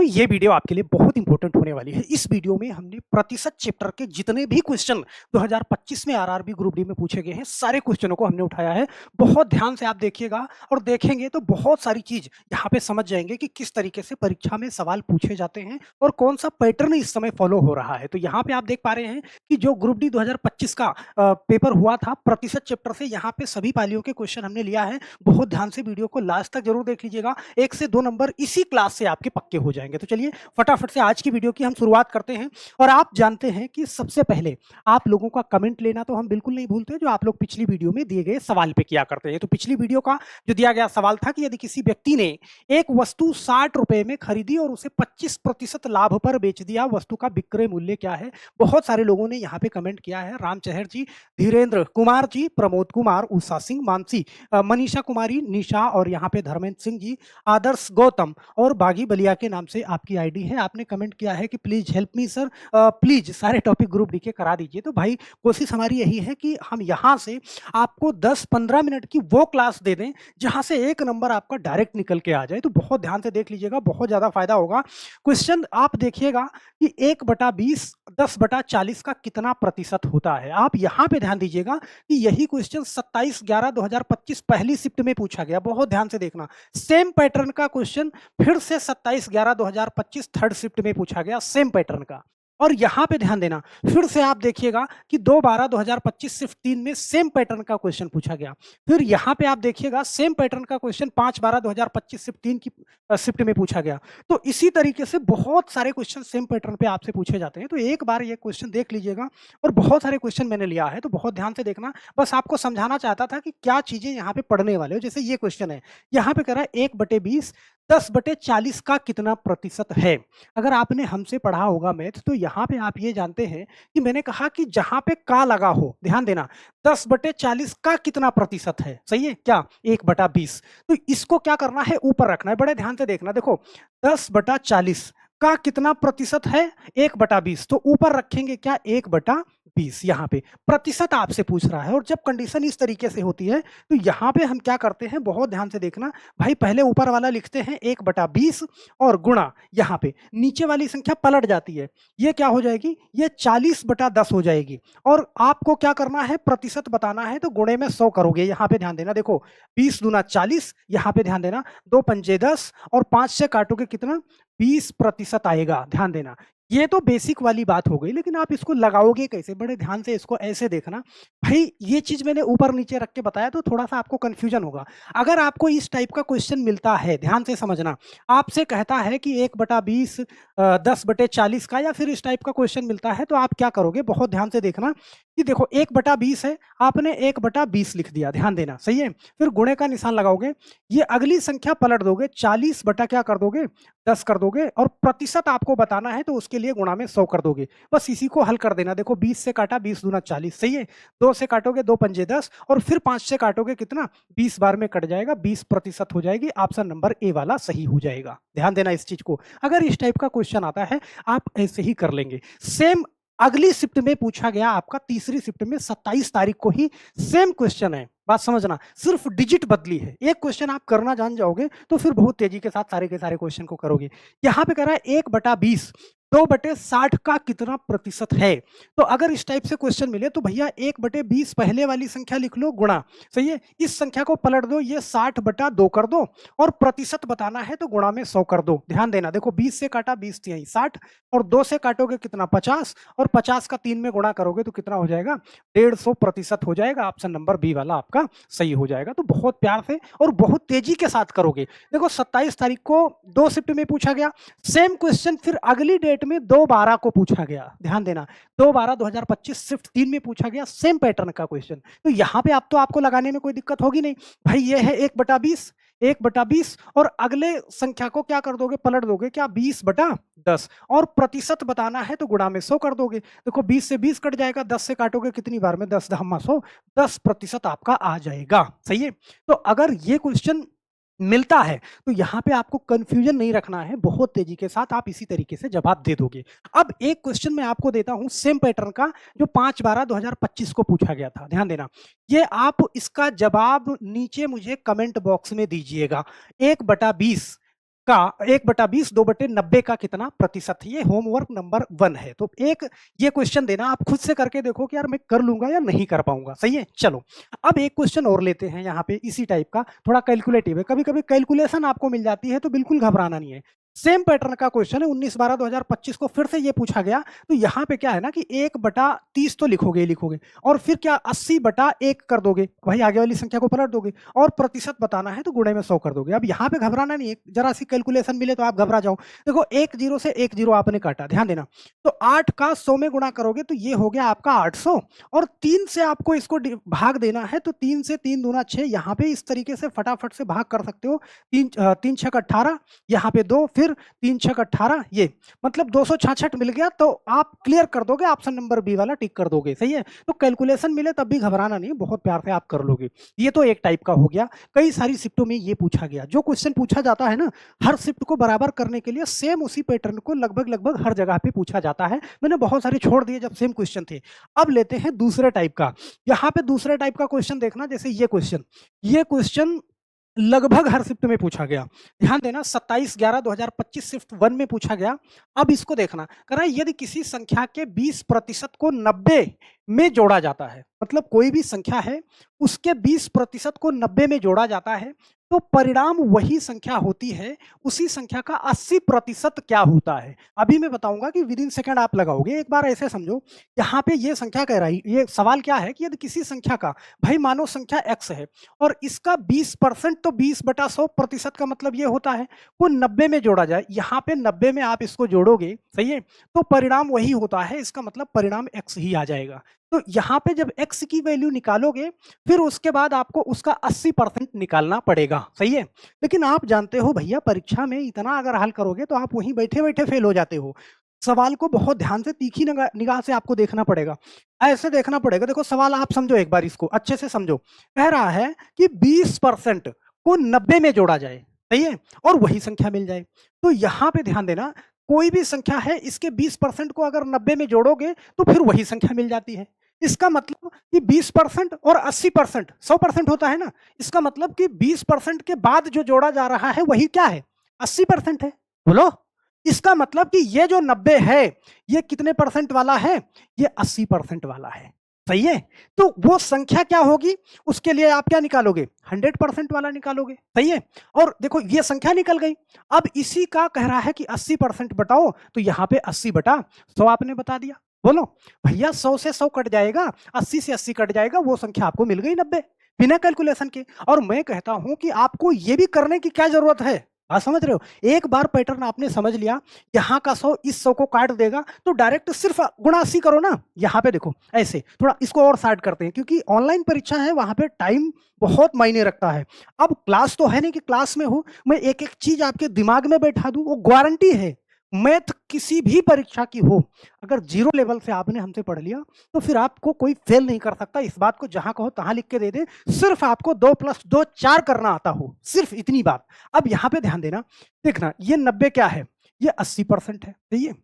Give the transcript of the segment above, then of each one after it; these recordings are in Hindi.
ये वीडियो आपके लिए बहुत इंपॉर्टेंट होने वाली है। इस वीडियो में हमने प्रतिशत चैप्टर के जितने भी क्वेश्चन 2025 में आरआरबी ग्रुप डी में पूछे गए हैं, सारे क्वेश्चनों को हमने उठाया है। बहुत ध्यान से आप देखिएगा और देखेंगे तो बहुत सारी चीज यहाँ पे समझ जाएंगे कि किस तरीके से परीक्षा में सवाल पूछे जाते हैं और कौन सा पैटर्न इस समय फॉलो हो रहा है। तो यहाँ पे आप देख पा रहे हैं कि जो ग्रुप डी 2025 का पेपर हुआ था प्रतिशत चैप्टर से, यहाँ पे सभी पालियों के क्वेश्चन हमने लिया है। बहुत ध्यान से वीडियो को लास्ट तक जरूर देख लीजिएगा, 1 से 2 नंबर इसी क्लास से आपके पक्के हो जाएंगे। तो चलिए फटाफट से आज की वीडियो की हम शुरुआत करते हैं। और आप जानते हैं कि सबसे पहले आप लोगों का कमेंट लेना तो हम बिल्कुल नहीं भूलते, जो आप लोग पिछली वीडियो में दिए गए सवाल पे किया करते हैं। तो पिछली वीडियो का जो दिया गया सवाल था कि यदि किसी व्यक्ति ने एक वस्तु 60 रुपए में खरीदी और उसे 25% लाभ पर बेच दिया, वस्तु का विक्रय मूल्य क्या है। बहुत सारे लोगों ने यहाँ पे कमेंट किया है। राम चहर जी, धीरेन्द्र कुमार जी, प्रमोद कुमार, उषा सिंह, मानसी, मनीषा कुमारी, निशा और यहाँ पे धर्मेंद्र सिंह जी, आदर्श गौतम और बागी बलिया के नाम से आपकी आईडी है। आपने कमेंट किया है कि please help me sir, please सारे टॉपिक ग्रुप डी के करा दीजिए। तो भाई कोशिश हमारी यही है कि हम यहाँ से आपको 10-15 मिनट की वो क्लास दे दें जहां से एक नंबर आपका डायरेक्ट निकल के आ जाए। तो बहुत ध्यान से देख लीजिएगा, बहुत ज्यादा फायदा होगा। क्वेश्चन आप देखिएगा कि 1/20 10/40 का कितना प्रतिशत होता है। आप यहाँ पे ध्यान दीजिएगा कि यही क्वेश्चन 27/11/2025 पहली शिफ्ट में पूछा गया। बहुत ध्यान से देखना, सेम पैटर्न का क्वेश्चन फिर से 27/11/2025 थर्ड शिफ्ट में पूछा गया, सेम पैटर्न का। और यहां पे ध्यान देना, फिर से आप देखिएगा कि 2/12/2025 शिफ्ट 3 में सेम पैटर्न का क्वेश्चन पूछा गया। फिर यहां पे आप देखिएगा सेम पैटर्न का क्वेश्चन 5/12/2025 शिफ्ट 3 की शिफ्ट में पूछा गया। तो इसी तरीके से बहुत सारे क्वेश्चन सेम पैटर्न पे आपसे पूछे जाते हैं। तो एक बार ये क्वेश्चन देख लीजिएगा, और बहुत सारे क्वेश्चन मैंने लिया है तो बहुत ध्यान से देखना। बस आपको समझाना चाहता था कि क्या चीजें यहाँ पे पढ़ने वाले हो। जैसे ये क्वेश्चन है, यहाँ पे कह रहा है 1/20 10/40 का कितना प्रतिशत है। अगर आपने हमसे पढ़ा होगा मैथ तो यहाँ पे आप ये जानते हैं कि मैंने कहा कि जहां पे का लगा हो, ध्यान देना, 10/40 का कितना प्रतिशत है, सही है क्या, 1/20। तो इसको क्या करना है, ऊपर रखना है। बड़े ध्यान से देखना, देखो 10/40 का कितना प्रतिशत है, 1/20। तो ऊपर रखेंगे क्या, 1/20। यहाँ पे प्रतिशत आपसे पूछ रहा है, और जब कंडीशन इस तरीके से होती है तो यहाँ पे हम क्या करते हैं, बहुत ध्यान से देखना भाई। पहले ऊपर वाला लिखते हैं 1/20 और गुणा, यहाँ पे नीचे वाली संख्या पलट जाती है, ये क्या हो जाएगी, ये 40/10 हो जाएगी। और आपको क्या करना है, प्रतिशत बताना है तो गुणे में 100 करोगे। यहाँ पे ध्यान देना, देखो 20 दूना 40, यहाँ पे ध्यान देना 2 पंजे 10 और 5 से काटोगे कितना, 20% आएगा। ध्यान देना, ये तो बेसिक वाली बात हो गई, लेकिन आप इसको लगाओगे कैसे, बड़े ध्यान से इसको ऐसे देखना। भाई ये चीज मैंने ऊपर नीचे रख के बताया तो थोड़ा सा आपको कंफ्यूजन होगा। अगर आपको इस टाइप का क्वेश्चन मिलता है, ध्यान से समझना, आपसे कहता है कि 1/20 10/40 का, या फिर इस टाइप का क्वेश्चन मिलता है, तो आप क्या करोगे, बहुत ध्यान से देखना कि देखो 1/20 है, आपने 1/20 लिख दिया, ध्यान देना, सही है। फिर गुणे का निशान लगाओगे, ये अगली संख्या पलट दोगे, 40 बटा क्या कर दोगे, 10 कर दोगे, और प्रतिशत आपको बताना है तो उसके लिए गुणा में 100 कर दोगे। बस इसी को हल कर देना। देखो 20 से काटा, 20 दूना 40, सही है। 2 से काटोगे 2 पंजे 10, और फिर 5 से काटोगे कितना, 20 बार में कट जाएगा, 20% हो जाएगी। ऑप्शन नंबर ए वाला सही हो जाएगा। ध्यान देना इस चीज को, अगर इस टाइप का क्वेश्चन आता है आप ऐसे ही कर लेंगे। सेम अगली शिफ्ट में पूछा गया आपका, तीसरी शिफ्ट में 27 तारीख को ही सेम क्वेश्चन है। बात समझना, सिर्फ डिजिट बदली है। एक क्वेश्चन आप करना जान जाओगे तो फिर बहुत तेजी के साथ सारे के सारे क्वेश्चन को करोगे। यहां पे कह रहा है 1/20 2/60 का कितना प्रतिशत है। तो अगर इस टाइप से क्वेश्चन मिले तो भैया 1/20 पहले वाली संख्या लिख लो, गुणा, सही है, इस संख्या को पलट दो, ये 60/2 कर दो, और प्रतिशत बताना है तो गुणा में 100 कर दो। ध्यान देना, देखो 20 से काटा, 20 यही 60, और 2 से काटोगे कितना, 50, और 50 का 3 में गुणा करोगे तो कितना हो जाएगा, 150% हो जाएगा। ऑप्शन नंबर बी वाला आपका सही हो जाएगा। तो बहुत प्यार से और बहुत तेजी के साथ करोगे। देखो 27 तारीख को 2 शिफ्ट में पूछा गया सेम क्वेश्चन, फिर अगली डेट में 2/12 को पूछा गया। ध्यान देना, 2/12/2025 शिफ्ट 3 में पूछा गया सेम पैटर्न का क्वेश्चन। तो यहाँ पे आप तो आपको लगाने में कोई दिक्कत होगी नहीं भाई। ये है 1/20 और अगले संख्या को क्या कर दोगे, पलट दोगे क्या, 20/10, और प्रतिशत बताना है तो गुणा में 100 कर दोगे। देखो 20 से 20 कट जाएगा, 10 से काटोगे कितनी बार में, 10 10 100, 10% आपका आ जाएगा, सही है। तो अगर ये क्वेश्चन मिलता है तो यहां पे आपको कंफ्यूजन नहीं रखना है, बहुत तेजी के साथ आप इसी तरीके से जवाब दे दोगे। अब एक क्वेश्चन मैं आपको देता हूं सेम पैटर्न का, जो 5/12/2025 को पूछा गया था। ध्यान देना, ये आप इसका जवाब नीचे मुझे कमेंट बॉक्स में दीजिएगा। 1/20 का 1/20 2/90 का कितना प्रतिशत है? ये होमवर्क नंबर 1 है। तो एक ये क्वेश्चन देना, आप खुद से करके देखो कि यार मैं कर लूंगा या नहीं कर पाऊंगा। सही है, चलो अब एक क्वेश्चन और लेते हैं यहाँ पे इसी टाइप का, थोड़ा कैलकुलेटिव है। कभी कभी कैलकुलेशन आपको मिल जाती है तो बिल्कुल घबराना नहीं है। सेम पैटर्न का क्वेश्चन है, 19/12/2025 को फिर से ये पूछा गया। तो यहाँ पे क्या है ना कि 1/30 तो लिखोगे ही लिखोगे, और फिर क्या 80/1 कर दोगे, वही आगे वाली संख्या को पलट दोगे, और प्रतिशत बताना है तो गुणे में 100 कर दोगे। अब यहाँ पे घबराना नहीं है, जरा सी कैलकुलेशन मिले तो आप घबरा जाओ। देखो 1 0 से 1 0 आपने काटा, ध्यान देना। तो 8 का 100 में गुणा करोगे तो ये हो गया आपका 800, और 3 से आपको इसको भाग देना है, तो 3 से 3 दूना 6, यहाँ पे इस तरीके से फटाफट से भाग कर सकते हो। 3 6 18, यहाँ पे 2, फिर 3 6 18, ये मतलब 266 मिल गया। तो आप क्लियर कर दोगे, ऑप्शन नंबर बी वाला टिक कर दोगे। सही है, तो कैलकुलेशन मिले तब भी घबराना नहीं, बहुत प्यार से आप कर लोगे। ये तो एक टाइप का हो गया। कई सारी शिफ्टों में ये पूछा गया, जो क्वेश्चन पूछा जाता है ना, हर शिफ्ट को बराबर करने के लिए सेम उसी पैटर्न को लगभग लगभग हर जगह पे पूछा जाता है। मैंने बहुत सारे छोड़ दिए जब सेम क्वेश्चन थे। अब लेते हैं दूसरे टाइप का। यहाँ पे दूसरे टाइप का क्वेश्चन देखना, जैसे ये क्वेश्चन लगभग हर शिफ्ट में पूछा गया। ध्यान देना, 27/11/2025 शिफ्ट 1 में पूछा गया। अब इसको देखना, कह रहा है यदि किसी संख्या के 20% को 90 में जोड़ा जाता है, मतलब कोई भी संख्या है उसके 20% को 90 में जोड़ा जाता है, तो परिणाम वही संख्या होती है, उसी संख्या का 80% क्या होता है? अभी मैं बताऊंगा कि विद इन सेकंड आप लगाओगे। एक बार ऐसे समझो, यहाँ पे ये संख्या कह रही, ये सवाल क्या है कि यदि किसी संख्या का, भाई मानो संख्या x है और इसका 20%, तो 20/100% का मतलब ये होता है वो 90 में जोड़ा जाए। यहाँ पे 90 में आप इसको जोड़ोगे, सही है, तो परिणाम वही होता है, इसका मतलब परिणाम x ही आ जाएगा। तो यहाँ पे जब x की वैल्यू निकालोगे, फिर उसके बाद आपको उसका 80% निकालना पड़ेगा। सही है, लेकिन आप जानते हो भैया, परीक्षा में इतना अगर हल करोगे तो आप वहीं बैठे बैठे फेल हो जाते हो। सवाल को बहुत ध्यान से, तीखी निगाह से आपको देखना पड़ेगा, ऐसे देखना पड़ेगा। देखो सवाल आप समझो, एक बार इसको अच्छे से समझो। कह रहा है कि 20% को 90 में जोड़ा जाए, सही है, और वही संख्या मिल जाए। तो यहाँ पे ध्यान देना, कोई भी संख्या है, इसके 20% को अगर 90 में जोड़ोगे तो फिर वही संख्या मिल जाती है। इसका मतलब कि 20% और 80%, 100% होता है ना, इसका मतलब कि 20% के बाद जो जोड़ा जा रहा है वही क्या है, 80% है। बोलो, इसका मतलब कि ये जो 90 है, ये कितने परसेंट वाला है, ये 80% वाला है। सही है, तो वो संख्या क्या होगी, उसके लिए आप क्या निकालोगे, 100% वाला निकालोगे। सही है, और देखो ये संख्या निकल गई। अब इसी का कह रहा है कि 80% बताओ, तो यहाँ पे 80/100 आपने बता दिया। बोलो भैया, 100 से 100 कट जाएगा, 80 से 80 कट जाएगा, वो संख्या आपको मिल गई 90, बिना कैलकुलेशन के। और मैं कहता हूं कि आपको ये भी करने की क्या जरूरत है, आप समझ रहे हो? एक बार पैटर्न आपने समझ लिया, यहाँ का 100 इस 100 को काट देगा, तो डायरेक्ट सिर्फ गुणा 80 करो ना। यहाँ पे देखो ऐसे, थोड़ा इसको और साइड करते हैं, क्योंकि ऑनलाइन परीक्षा है, वहां पे टाइम बहुत मायने रखता है। अब क्लास तो है नहीं कि क्लास में हो मैं एक एक चीज आपके दिमाग में बैठा दूं, वो गारंटी है। मैथ किसी भी परीक्षा की हो, अगर 0 लेवल से आपने हमसे पढ़ लिया तो फिर आपको कोई फेल नहीं कर सकता। इस बात को जहां कहो तहां लिख के दे दे, सिर्फ आपको 2 + 2 4 करना आता हो, सिर्फ इतनी बात। अब यहां पे ध्यान देना, देखना ये 90 क्या है, ये 80% है। सही है,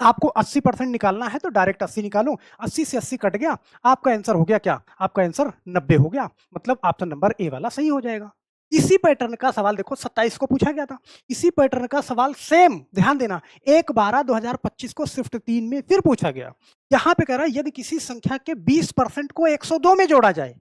आपको 80% निकालना है तो डायरेक्ट 80 निकालो, 80 से 80 कट गया, आपका आंसर हो गया क्या, आपका आंसर 90 हो गया। मतलब ऑप्शन नंबर ए वाला सही हो जाएगा। इसी पैटर्न का सवाल देखो 27 को पूछा गया था। इसी पैटर्न का सवाल सेम, ध्यान देना, 1/12/2025 को शिफ्ट 3 में फिर पूछा गया। यहां पे कह रहा है यदि किसी संख्या के 20% को 102 में जोड़ा जाए,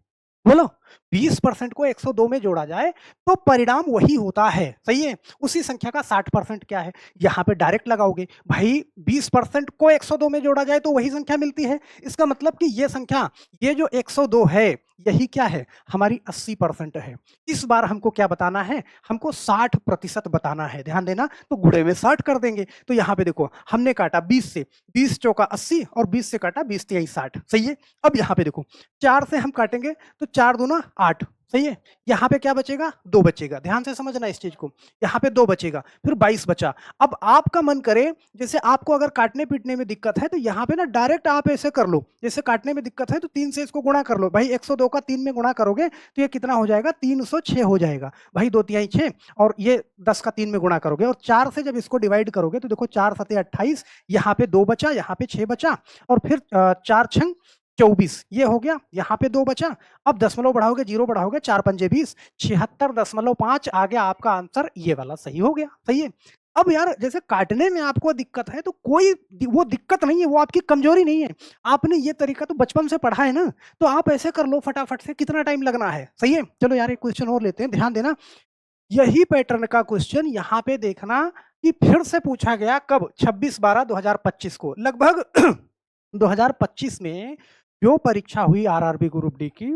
बोलो 20% को 102 में जोड़ा जाए तो परिणाम वही होता है। सही है, उसी संख्या का 60% क्या है, यहां पे डायरेक्ट लगाओगे। भाई 20% को 102 में जोड़ा जाए तो वही संख्या मिलती है, इसका मतलब कि ये संख्या, ये जो 102 है, यही क्या है, हमारी 80% है। इस बार हमको क्या बताना है, हमको 60% बताना है। ध्यान देना, तो गुणे में 60 कर देंगे। तो यहाँ पे देखो हमने काटा 20 से, 20 चौका 80, और 20 से काटा 20 तिहाई 60। सही है, अब यहाँ पे देखो 4 से हम काटेंगे तो 4 दूना 8। सही है, यहाँ पे क्या बचेगा, 2 बचेगा। ध्यान से समझना इस चीज को, यहाँ पे 2 बचेगा, फिर 22 बचा। अब आपका मन करे, जैसे आपको अगर काटने पीटने में दिक्कत है तो यहाँ पे ना डायरेक्ट आप ऐसे कर लो, जैसे काटने में दिक्कत है तो 3 से इसको गुणा कर लो। भाई 102 का 3 में गुणा करोगे तो ये कितना हो जाएगा, 306 हो जाएगा। भाई 2 तिहाई 6, और ये 10 का 3 में गुणा करोगे, और 4 से जब इसको डिवाइड करोगे तो देखो 4 7 28, यहाँ पे 2 बचा, यहाँ पे 6 बचा, और फिर 4 छंग 24 ये हो गया, यहाँ पे 2 बचा, अब दशमलव बढ़ाओगे, 0 बढ़ाओगे, 4 पंजे 20, 76.5 आ गया आपका आंसर, ये वाला सही हो गया, सही है। अब यार जैसे काटने में आपको दिक्कत है तो कोई वो दिक्कत नहीं है, वो आपकी कमजोरी नहीं है। आपने ये तरीका तो बचपन से पढ़ा है ना, तो आप ऐसे कर लो फटाफट से, कितना टाइम लगना है, सही है। चलो यार एक क्वेश्चन और लेते हैं, ध्यान देना। यही पैटर्न का क्वेश्चन यहाँ पे देखना कि फिर से पूछा गया कब, 26/12/2025 को। लगभग 2025 में जो परीक्षा हुई आरआरबी ग्रुप डी की,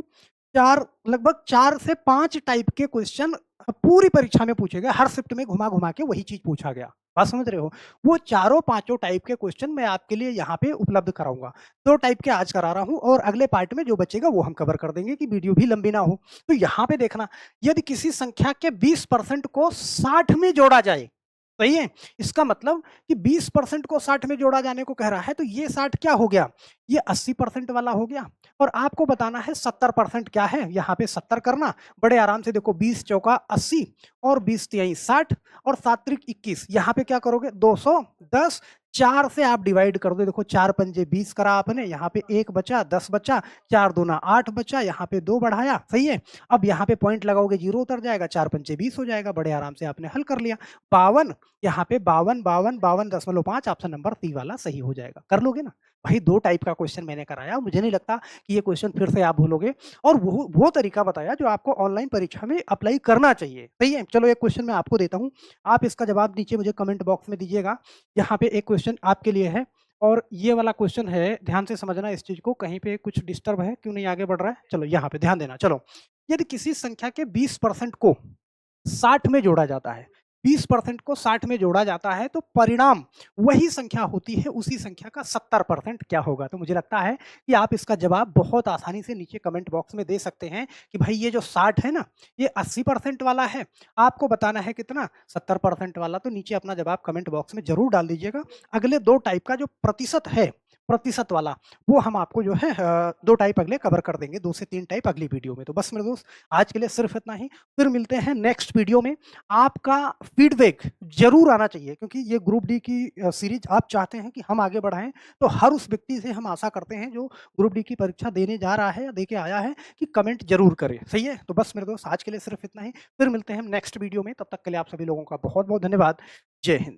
लगभग 4 से 5 टाइप के क्वेश्चन पूरी परीक्षा में पूछे गए, हर शिफ्ट में घुमा-घुमा के वही चीज़ पूछा गया। बात समझ रहे हो? वो चारों पाँचों टाइप के क्वेश्चन मैं आपके लिए यहाँ पे उपलब्ध कराऊँगा। 2 टाइप के आज करा रहा हूँ और अगले पार्ट में जो बचेगा वो हम कवर कर देंगे कि वीडियो भी लंबी ना हो। तो यहाँ पे देखना, यदि किसी संख्या के 20% को 60 में जोड़ा जाए, सही है? इसका मतलब कि 20% को 60 में जोड़ा जाने को कह रहा है, तो ये 60 क्या हो गया? ये 80% वाला हो गया और आपको बताना है 70% क्या है? यहाँ पे 70 करना, बड़े आराम से देखो 20 चौका 80 और 20 तिहाई 60 और 7 त्रिक 21, यहाँ पे क्या करोगे 210, 4 से आप डिवाइड कर दो, देखो 4 पंजे 20 करा आपने, यहाँ पे 1 बचा, 10 बचा, 4 दूना 8 बचा, यहाँ पे 2 बढ़ाया, सही है? अब यहाँ पे पॉइंट लगाओगे 0 उतर जाएगा, 4 पंचे 20 हो जाएगा, बड़े आराम से आपने हल कर लिया। 52, यहाँ पे 52, 52, 52.5 ऑप्शन नंबर सी वाला सही हो जाएगा। कर लोगे ना? भाई 2 टाइप का क्वेश्चन मैंने कराया, मुझे नहीं लगता कि ये क्वेश्चन फिर से आप भूलोगे और वो तरीका बताया जो आपको ऑनलाइन परीक्षा में अप्लाई करना चाहिए, सही है? चलो एक क्वेश्चन मैं आपको देता हूँ, आप इसका जवाब नीचे मुझे कमेंट बॉक्स में दीजिएगा। यहाँ पे एक क्वेश्चन आपके लिए है और ये वाला क्वेश्चन है, ध्यान से समझना इस चीज़ को, कहीं पे कुछ डिस्टर्ब है, क्यों नहीं आगे बढ़ रहा है? चलो यहाँ पे ध्यान देना, चलो। यदि किसी संख्या के 20% को 60 में जोड़ा जाता है, 20% को 60 में जोड़ा जाता है तो परिणाम वही संख्या होती है, उसी संख्या का 70% क्या होगा? तो मुझे लगता है कि आप इसका जवाब बहुत आसानी से नीचे कमेंट बॉक्स में दे सकते हैं कि भाई ये जो 60 है ना, ये 80% वाला है, आपको बताना है कितना? 70% वाला। तो नीचे अपना जवाब कमेंट बॉक्स में ज़रूर डाल दीजिएगा। अगले 2 टाइप का जो प्रतिशत है, प्रतिशत वाला, वो हम आपको जो है 2 टाइप अगले कवर कर देंगे, 2 से 3 टाइप अगली वीडियो में। तो बस मेरे दोस्त, आज के लिए सिर्फ इतना ही, फिर मिलते हैं नेक्स्ट वीडियो में। आपका फीडबैक ज़रूर आना चाहिए क्योंकि ये ग्रुप डी की सीरीज़ आप चाहते हैं कि हम आगे बढ़ाएँ, तो हर उस व्यक्ति से हम आशा करते हैं जो ग्रुप डी की परीक्षा देने जा रहा है या दे के आया है कि कमेंट ज़रूर करे, सही है? तो बस मेरे दोस्त, आज के लिए सिर्फ इतना ही, फिर मिलते हैं हम नेक्स्ट वीडियो में, तब तक के लिए आप सभी लोगों का बहुत-बहुत धन्यवाद। जय हिंद।